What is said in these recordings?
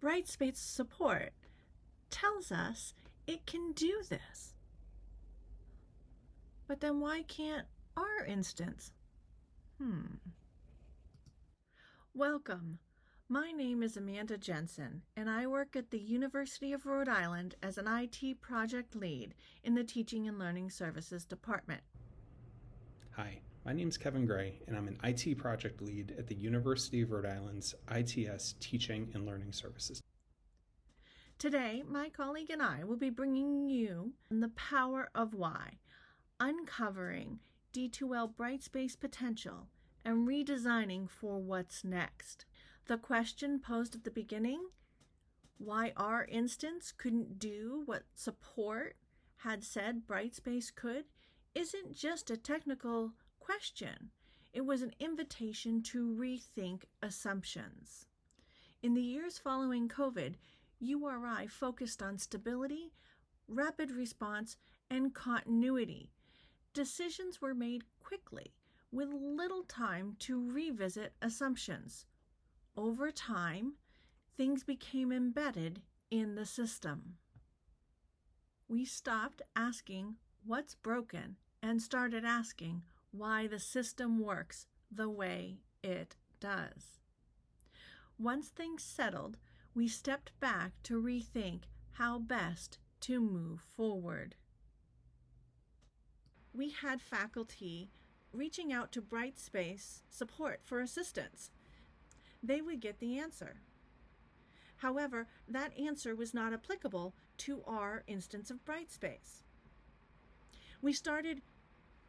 Brightspace support tells us it can do this. But then why can't our instance? Welcome. My name is Amanda Jensen, and I work at the University of Rhode Island as an IT project lead in the Teaching and Learning Services Department. Hi, my name is Kevin Gray, and I'm an IT project lead at the University of Rhode Island's ITS Teaching and Learning Services. Today, my colleague and I will be bringing you the power of why, uncovering D2L Brightspace potential and redesigning for what's next. The question posed at the beginning, why our instance couldn't do what support had said Brightspace could, isn't just a technical question. It was an invitation to rethink assumptions. In the years following COVID, URI focused on stability, rapid response, and continuity. Decisions were made quickly, with little time to revisit assumptions. Over time, things became embedded in the system. We stopped asking what's broken and started asking why the system works the way it does. Once things settled, we stepped back to rethink how best to move forward. We had faculty reaching out to Brightspace support for assistance. They would get the answer. However, that answer was not applicable to our instance of Brightspace. We started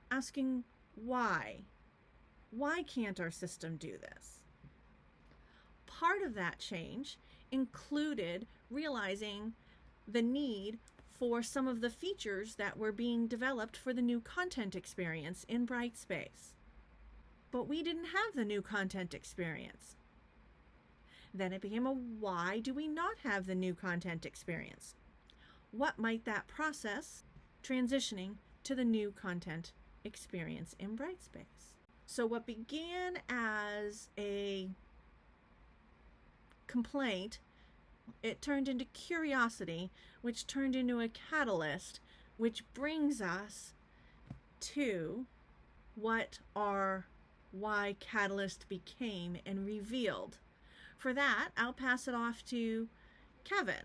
asking why. Why can't our system do this? Part of that change included realizing the need for some of the features that were being developed for the new content experience in Brightspace. But we didn't have the new content experience. Then it became a why do we not have the new content experience? What might that process transitioning to the new content experience in Brightspace? So what began as a complaint, it turned into curiosity, which turned into a catalyst, which brings us to what our why catalyst became and revealed. For that, I'll pass it off to Kevin.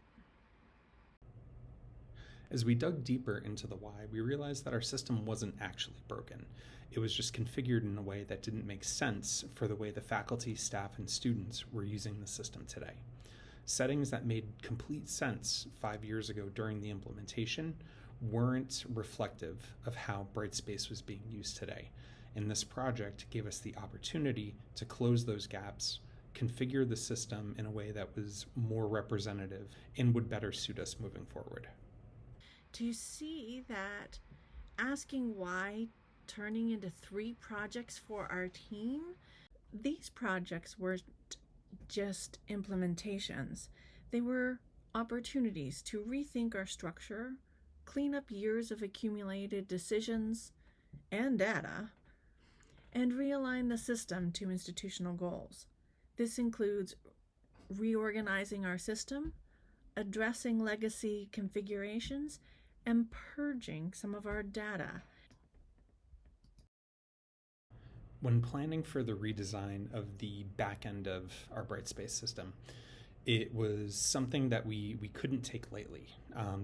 As we dug deeper into the why, we realized that our system wasn't actually broken. It was just configured in a way that didn't make sense for the way the faculty, staff, and students were using the system today. Settings that made complete sense 5 years ago during the implementation weren't reflective of how Brightspace was being used today. And this project gave us the opportunity to close those gaps, configure the system in a way that was more representative and would better suit us moving forward. To see that asking why turning into 3 projects for our team, these projects weren't just implementations. They were opportunities to rethink our structure, clean up years of accumulated decisions and data, and realign the system to institutional goals. This includes reorganizing our system, addressing legacy configurations, and purging some of our data. When planning for the redesign of the back end of our Brightspace system, it was something that we couldn't take lightly.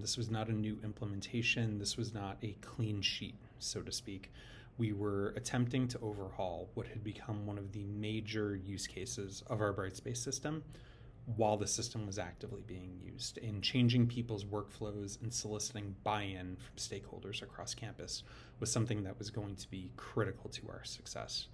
This was not a new implementation. This was not a clean sheet, so to speak. We were attempting to overhaul what had become one of the major use cases of our Brightspace system while the system was actively being used, and changing people's workflows and soliciting buy-in from stakeholders across campus was something that was going to be critical to our success.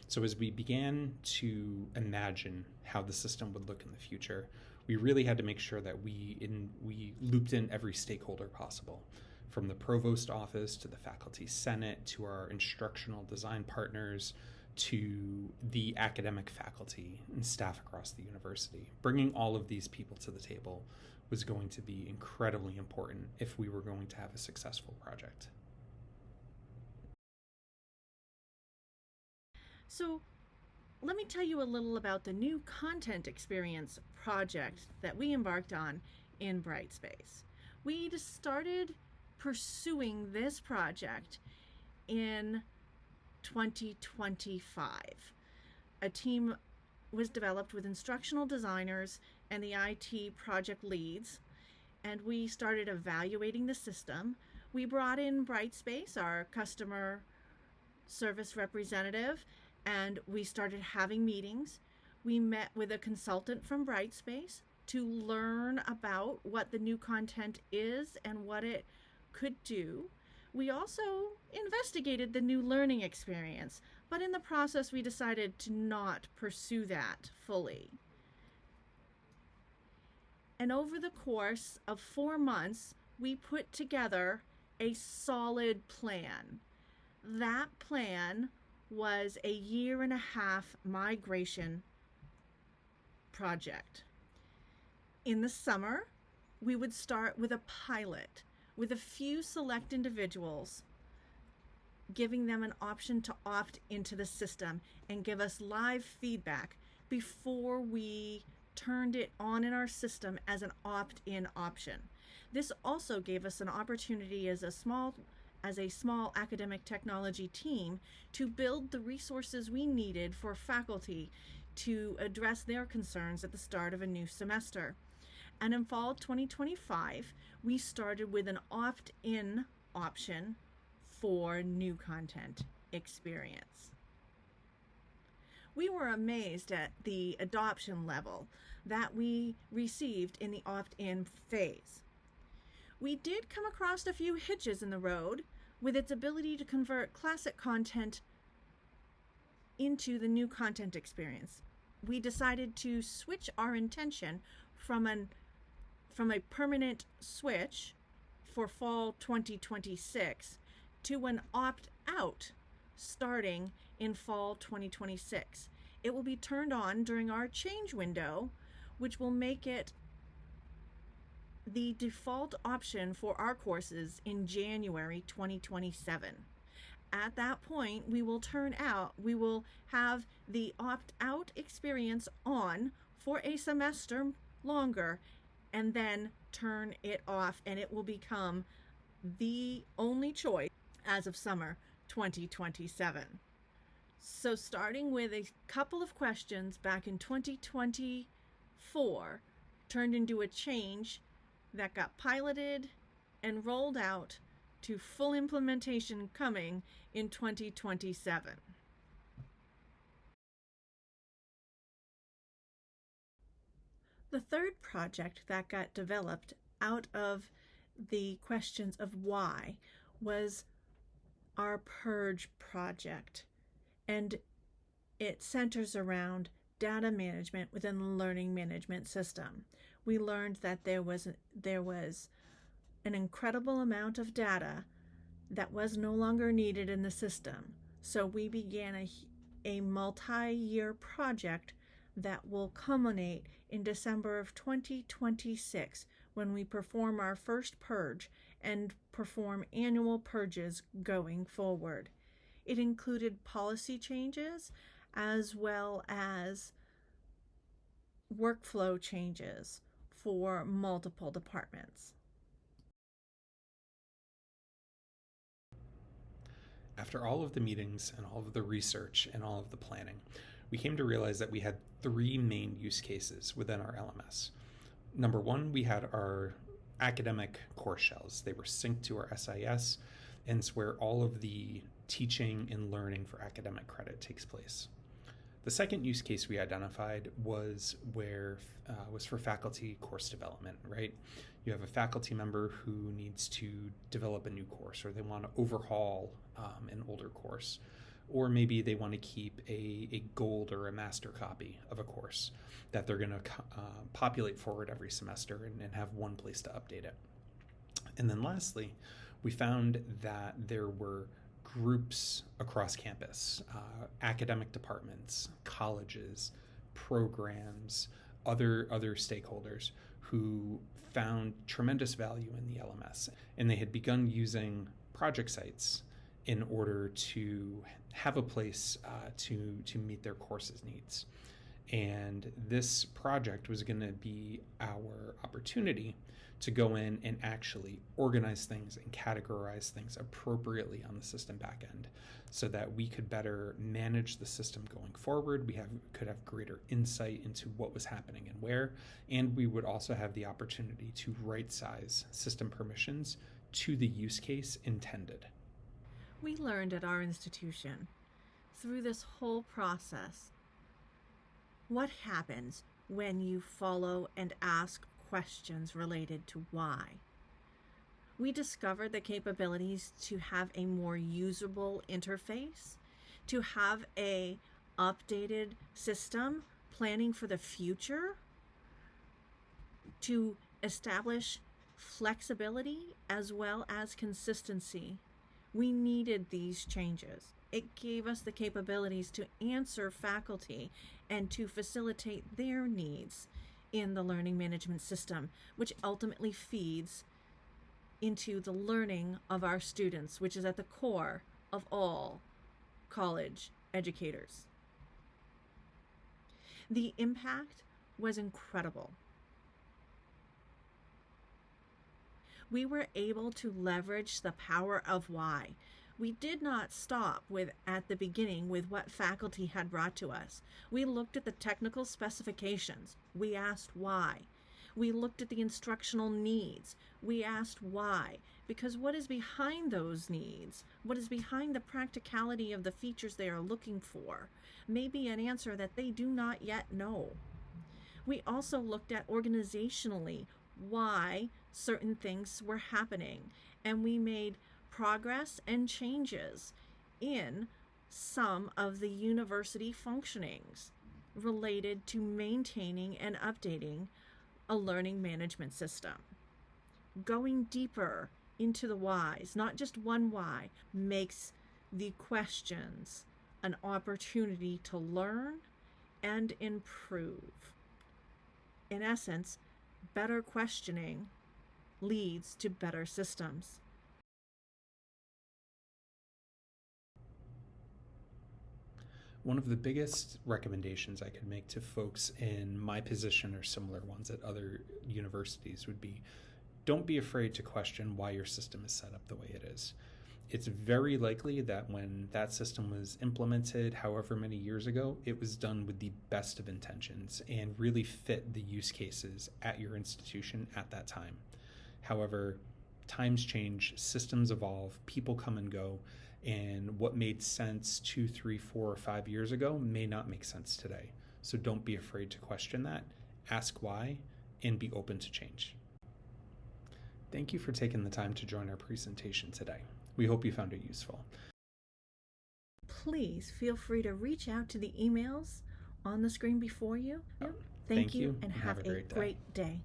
So as we began to imagine how the system would look in the future, we really had to make sure that we looped in every stakeholder possible, from the provost office to the faculty senate to our instructional design partners to the academic faculty and staff across the university. Bringing all of these people to the table was going to be incredibly important if we were going to have a successful project. So let me tell you a little about the new content experience project that we embarked on in Brightspace. We just started pursuing this project in 2025. A team was developed with instructional designers and the IT project leads, and we started evaluating the system. We brought in Brightspace, our customer service representative, and we started having meetings. We met with a consultant from Brightspace to learn about what the new content is and what it could do. We also investigated the new learning experience, but in the process we decided to not pursue that fully. And over the course of 4 months, we put together a solid plan. That plan was a 1.5-year migration project. In the summer, we would start with a pilot with a few select individuals, giving them an option to opt into the system and give us live feedback before we turned it on in our system as an opt-in option. This also gave us an opportunity as a small academic technology team to build the resources we needed for faculty to address their concerns at the start of a new semester. And in fall 2025, we started with an opt-in option for new content experience. We were amazed at the adoption level that we received in the opt-in phase. We did come across a few hitches in the road with its ability to convert classic content into the new content experience. We decided to switch our intention from a permanent switch for fall 2026 to an opt-out starting in fall 2026. It will be turned on during our change window, which will make it the default option for our courses in January 2027. At that point, we will have the opt-out experience on for a semester longer and then turn it off, and it will become the only choice as of summer 2027. So starting with a couple of questions back in 2024 turned into a change that got piloted and rolled out to full implementation coming in 2027. The third project that got developed out of the questions of why was our Purge project, and it centers around data management within the learning management system. We learned that there was an incredible amount of data that was no longer needed in the system. So we began a multi-year project that will culminate in December of 2026 when we perform our first purge and perform annual purges going forward. It included policy changes as well as workflow changes for multiple departments. After all of the meetings and all of the research and all of the planning, we came to realize that we had 3 main use cases within our LMS. Number one, we had our academic course shells. They were synced to our SIS, and it's where all of the teaching and learning for academic credit takes place. The second use case we identified was for faculty course development, right? You have a faculty member who needs to develop a new course, or they want to overhaul an older course, or maybe they want to keep a gold or a master copy of a course that they're going to populate forward every semester and have one place to update it. And then lastly, we found that there were groups across campus, academic departments, colleges, programs, other stakeholders who found tremendous value in the LMS, and they had begun using project sites in order to have a place to meet their course's needs. And this project was going to be our opportunity to go in and actually organize things and categorize things appropriately on the system backend so that we could better manage the system going forward. We could have greater insight into what was happening and where, and we would also have the opportunity to right size system permissions to the use case intended. We learned at our institution through this whole process what happens when you follow and ask questions related to why. We discovered the capabilities to have a more usable interface, to have a updated system planning for the future, to establish flexibility as well as consistency. We needed these changes. It gave us the capabilities to answer faculty and to facilitate their needs in the learning management system, which ultimately feeds into the learning of our students, which is at the core of all college educators. The impact was incredible. We were able to leverage the power of why. We did not stop at the beginning with what faculty had brought to us. We looked at the technical specifications. We asked why. We looked at the instructional needs. We asked why. Because what is behind those needs? What is behind the practicality of the features they are looking for? May be an answer that they do not yet know. We also looked at organizationally why certain things were happening, and we made progress and changes in some of the university functionings related to maintaining and updating a learning management system. Going deeper into the whys, not just one why, makes the questions an opportunity to learn and improve. In essence, better questioning leads to better systems. One of the biggest recommendations I could make to folks in my position or similar ones at other universities would be, don't be afraid to question why your system is set up the way it is. It's very likely that when that system was implemented however many years ago, it was done with the best of intentions and really fit the use cases at your institution at that time. However, times change, systems evolve, people come and go, and what made sense 2, 3, 4, or 5 years ago may not make sense today. So don't be afraid to question that, ask why, and be open to change. Thank you for taking the time to join our presentation today. We hope you found it useful. Please feel free to reach out to the emails on the screen before you. Thank you and have a great day.